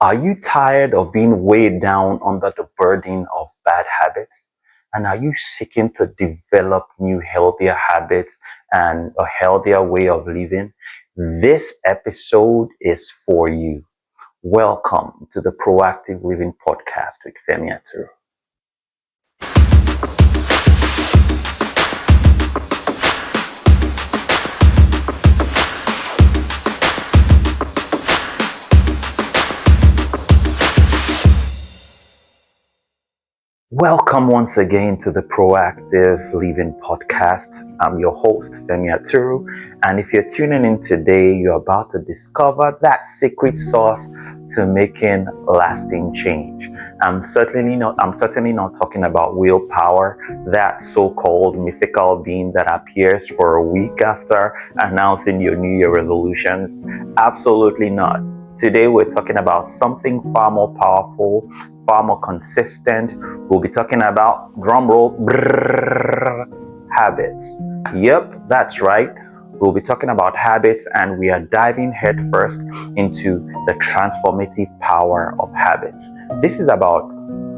Are you tired of being weighed down under the burden of bad habits? And are you seeking to develop new, healthier habits and a healthier way of living? This episode is for you. Welcome to the Proactive Living Podcast with Femi Aturu. Welcome once again to the Proactive Living Podcast. I'm your host, Femi Aturu, and if you're tuning in today, you're about to discover that secret sauce to making lasting change. I'm certainly not talking about willpower, that so-called mythical being that appears for a week after announcing your New Year resolutions. Absolutely not. Today we're talking about something far more powerful, far more consistent. We'll be talking about, drumroll, habits. Yep, that's right. We'll be talking about habits, and we are diving headfirst into the transformative power of habits. This is about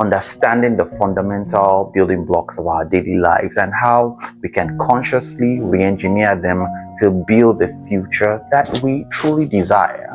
understanding the fundamental building blocks of our daily lives and how we can consciously re-engineer them to build the future that we truly desire.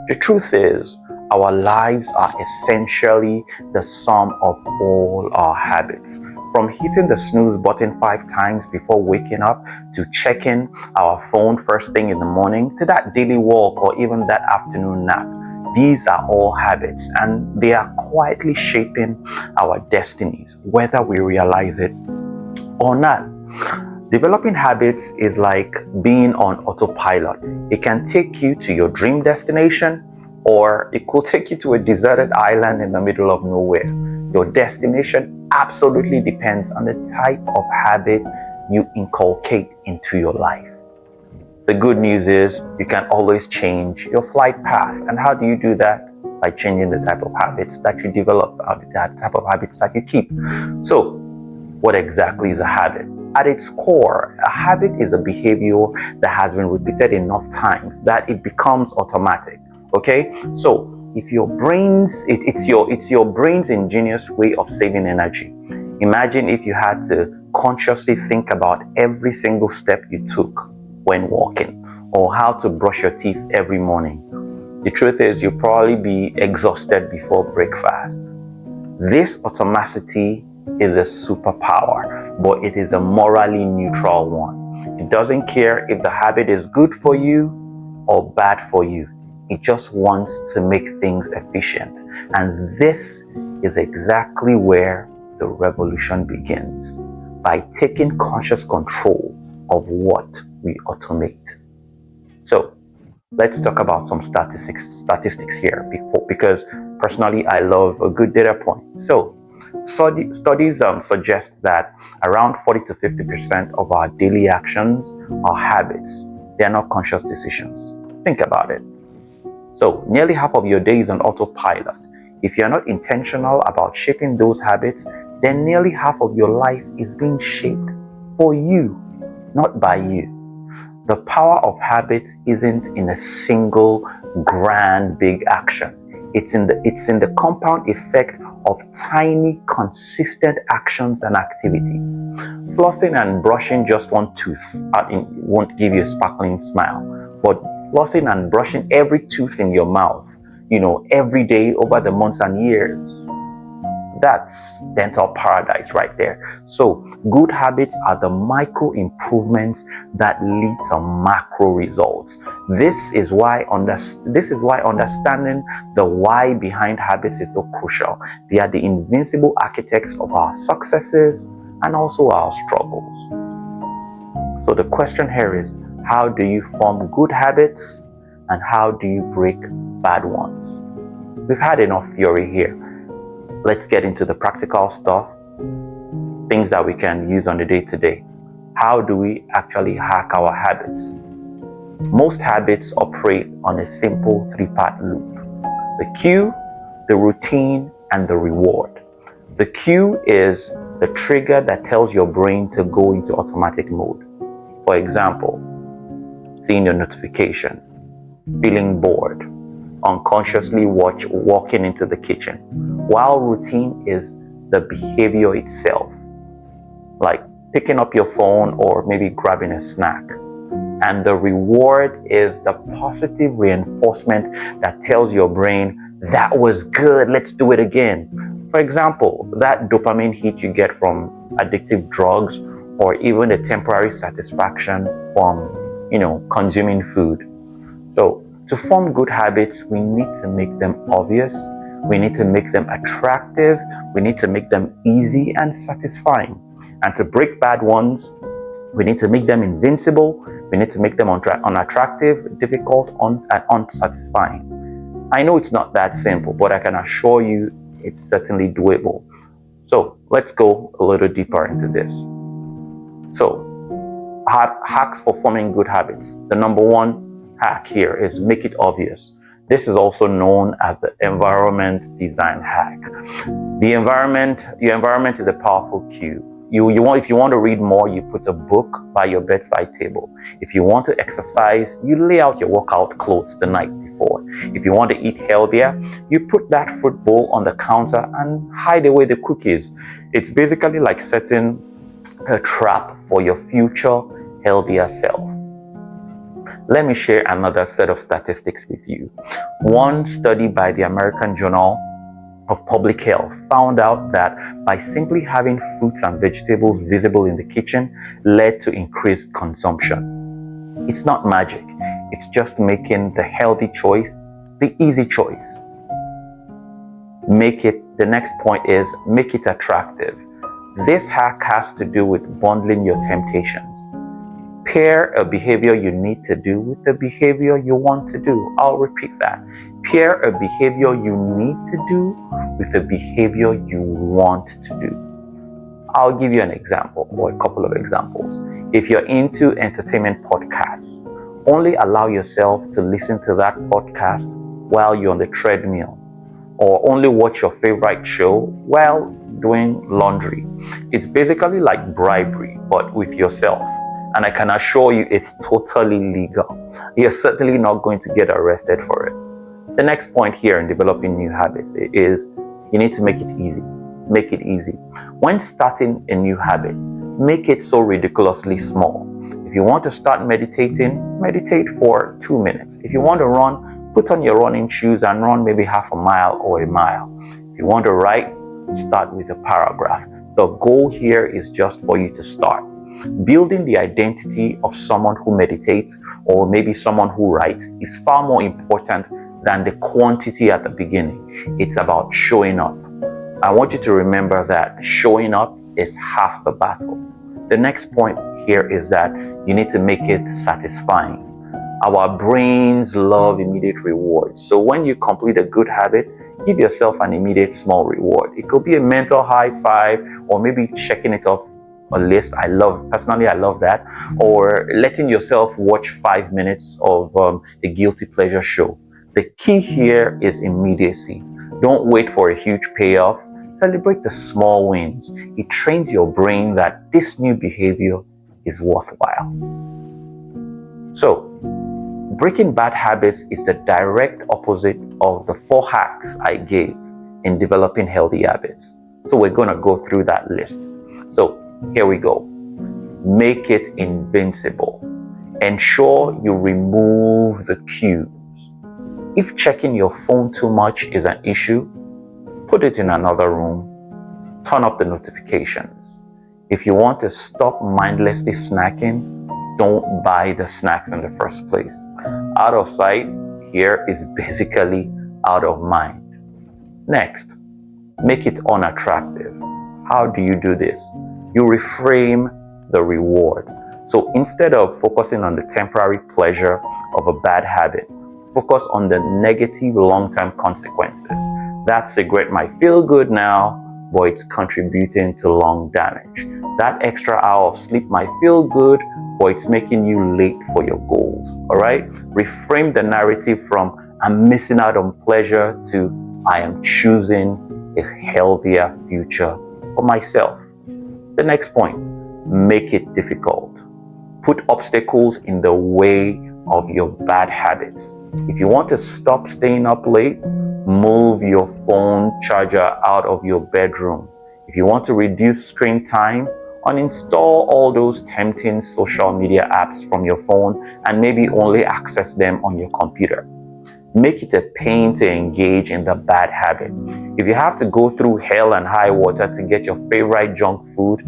The truth is, our lives are essentially the sum of all our habits. From hitting the snooze button 5 times before waking up, to checking our phone first thing in the morning, to that daily walk or even that afternoon nap. These are all habits, and they are quietly shaping our destinies, whether we realize it or not. Developing habits is like being on autopilot. It can take you to your dream destination, or it could take you to a deserted island in the middle of nowhere. Your destination absolutely depends on the type of habit you inculcate into your life. The good news is you can always change your flight path. And how do you do that? By changing the type of habits that you develop, that type of habits that you keep. So, what exactly is a habit? At its core, a habit is a behavior that has been repeated enough times that it becomes automatic. Okay? So if your brain's it's your brain's ingenious way of saving energy. Imagine if you had to consciously think about every single step you took when walking, or how to brush your teeth every morning. The truth is, you'll probably be exhausted before breakfast. This automaticity is a superpower, but it is a morally neutral one. It doesn't care if the habit is good for you or bad for you. It just wants to make things efficient. And this is exactly where the revolution begins, by taking conscious control of what we automate. So let's talk about some statistics here, because personally I love a good data point. So studies suggest that around 40 to 50% of our daily actions are habits. They are not conscious decisions. Think about it. So nearly half of your day is on autopilot. If you're not intentional about shaping those habits, then nearly half of your life is being shaped for you, not by you. The power of habits isn't in a single grand big action. It's in the compound effect of tiny, consistent actions and activities. Flossing and brushing just one tooth won't give you a sparkling smile, but flossing and brushing every tooth in your mouth, every day over the months and years, that's dental paradise right there. So good habits are the micro improvements that lead to macro results. This is why understanding the why behind habits is so crucial. They are the invincible architects of our successes and also our struggles. So the question here is, how do you form good habits, and how do you break bad ones? We've had enough theory here. Let's get into the practical stuff, things that we can use on the day-to-day. How do we actually hack our habits? Most habits operate on a simple 3-part loop: the cue, the routine, and the reward. The cue is the trigger that tells your brain to go into automatic mode. For example, seeing your notification, feeling bored, unconsciously walking into the kitchen, while routine is the behavior itself, like picking up your phone or maybe grabbing a snack. And the reward is the positive reinforcement that tells your brain, that was good, let's do it again. For example, that dopamine hit you get from addictive drugs, or even a temporary satisfaction from, consuming food. So to form good habits, we need to make them obvious, we need to make them attractive, we need to make them easy and satisfying. And to break bad ones, we need to make them invincible, we need to make them unattractive, difficult, and unsatisfying. I know it's not that simple, but I can assure you it's certainly doable. So let's go a little deeper into this. So, hacks for forming good habits. The number one hack here is make it obvious. This is also known as the environment design hack. Your environment is a powerful cue. If you want to read more, you put a book by your bedside table. If you want to exercise, you lay out your workout clothes the night before. If you want to eat healthier, you put that fruit bowl on the counter and hide away the cookies. It's basically like setting a trap for your future healthier self. Let me share another set of statistics with you. One study by the American Journal of Public Health found out that by simply having fruits and vegetables visible in the kitchen led to increased consumption. It's not magic, it's just making the healthy choice the easy choice. The next point is make it attractive. This hack has to do with bundling your temptations. Pair a behavior you need to do with the behavior you want to do. I'll repeat that. Pair a behavior you need to do with the behavior you want to do. I'll give you an example or a couple of examples. If you're into entertainment podcasts, only allow yourself to listen to that podcast while you're on the treadmill, or only watch your favorite show while doing laundry. It's basically like bribery, but with yourself. And I can assure you it's totally legal. You're certainly not going to get arrested for it. The next point here in developing new habits is you need to make it easy. Make it easy. When starting a new habit, make it so ridiculously small. If you want to start meditating, meditate for 2 minutes. If you want to run, put on your running shoes and run maybe half a mile or a mile. If you want to write, start with a paragraph. The goal here is just for you to start. Building the identity of someone who meditates or maybe someone who writes is far more important than the quantity at the beginning. It's about showing up. I want you to remember that showing up is half the battle. The next point here is that you need to make it satisfying. Our brains love immediate rewards. So when you complete a good habit, give yourself an immediate small reward. It could be a mental high five, or maybe checking it off a list. I love that. Or letting yourself watch 5 minutes of a guilty pleasure show. The key here is immediacy. Don't wait for a huge payoff. Celebrate the small wins. It trains your brain that this new behavior is worthwhile. So, breaking bad habits is the direct opposite of the 4 hacks I gave in developing healthy habits. So we're going to go through that list. So here we go. Make it invincible. Ensure you remove the cues. If checking your phone too much is an issue, put it in another room. Turn off the notifications. If you want to stop mindlessly snacking, don't buy the snacks in the first place. Out of sight here is basically out of mind. Next, make it unattractive. How do you do this? You reframe the reward. So instead of focusing on the temporary pleasure of a bad habit, focus on the negative long-term consequences. That cigarette might feel good now, but it's contributing to lung damage. That extra hour of sleep might feel good, but it's making you late for your goals. All right? Reframe the narrative from I'm missing out on pleasure to I am choosing a healthier future for myself. The next point, make it difficult. Put obstacles in the way of your bad habits. If you want to stop staying up late, move your phone charger out of your bedroom. If you want to reduce screen time, uninstall all those tempting social media apps from your phone and maybe only access them on your computer. Make it a pain to engage in the bad habit. If you have to go through hell and high water to get your favorite junk food,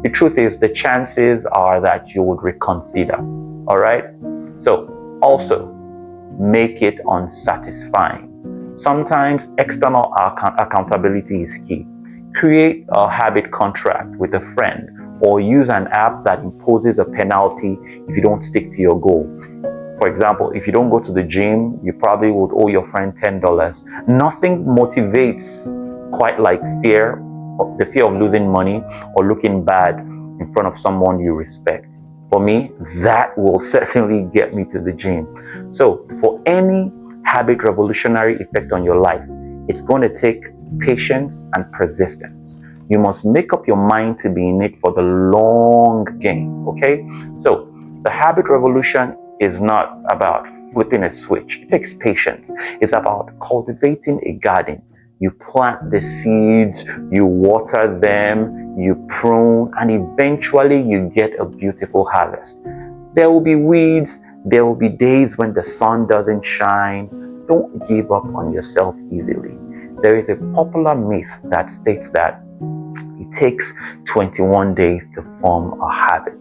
the truth is the chances are that you would reconsider. All right? So, also, make it unsatisfying. Sometimes external accountability is key. Create a habit contract with a friend or use an app that imposes a penalty if you don't stick to your goal. For example, if you don't go to the gym, you probably would owe your friend $10. Nothing motivates quite like fear, the fear of losing money or looking bad in front of someone you respect. For me, that will certainly get me to the gym. So for any habit revolutionary effect on your life, it's going to take patience and persistence. You must make up your mind to be in it for the long game, okay? So the habit revolution is not about flipping a switch. It takes patience. It's about cultivating a garden. You plant the seeds, you water them, you prune, and eventually you get a beautiful harvest. There will be weeds. There will be days when the sun doesn't shine. Don't give up on yourself easily. There is a popular myth that states that it takes 21 days to form a habit.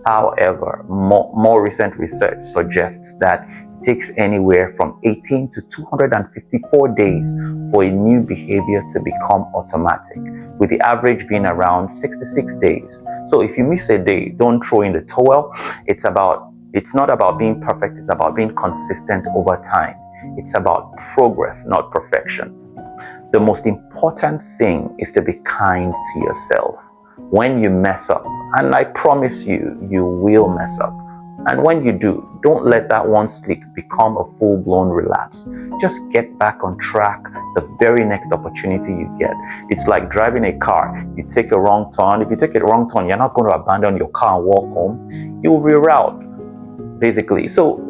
However, more recent research suggests that it takes anywhere from 18 to 254 days for a new behavior to become automatic, with the average being around 66 days. So if you miss a day, don't throw in the towel. It's not about being perfect, it's about being consistent over time. It's about progress, not perfection. The most important thing is to be kind to yourself. When you mess up, and I promise you, you will mess up. And when you do, don't let that one slip become a full-blown relapse. Just get back on track the very next opportunity you get. It's like driving a car. You take a wrong turn. If you take a wrong turn, you're not going to abandon your car and walk home. You'll reroute, basically. So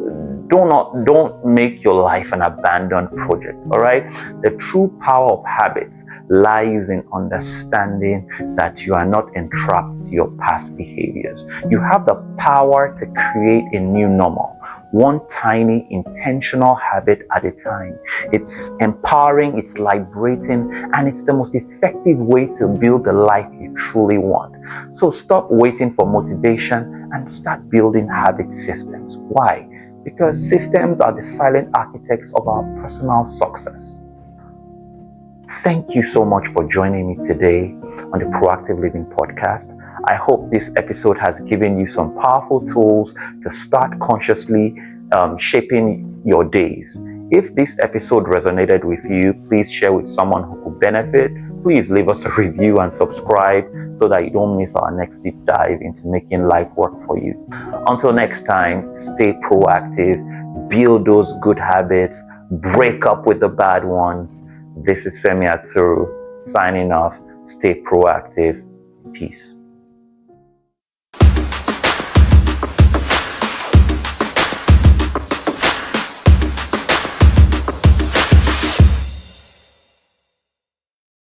don't make your life an abandoned project. All right, the true power of habits lies in understanding that you are not entrapped to your past behaviors. You have the power to create a new normal, one tiny intentional habit at a time. It's empowering, it's liberating, and it's the most effective way to build the life you truly want. So stop waiting for motivation and start building habit systems. Why? Because systems are the silent architects of our personal success. Thank you so much for joining me today on the Proactive Living Podcast. I hope this episode has given you some powerful tools to start consciously shaping your days. If this episode resonated with you, please share with someone who could benefit. Please leave us a review and subscribe so that you don't miss our next deep dive into making life work for you. Until next time, stay proactive, build those good habits, break up with the bad ones. This is Femi Aturu signing off. Stay proactive. Peace.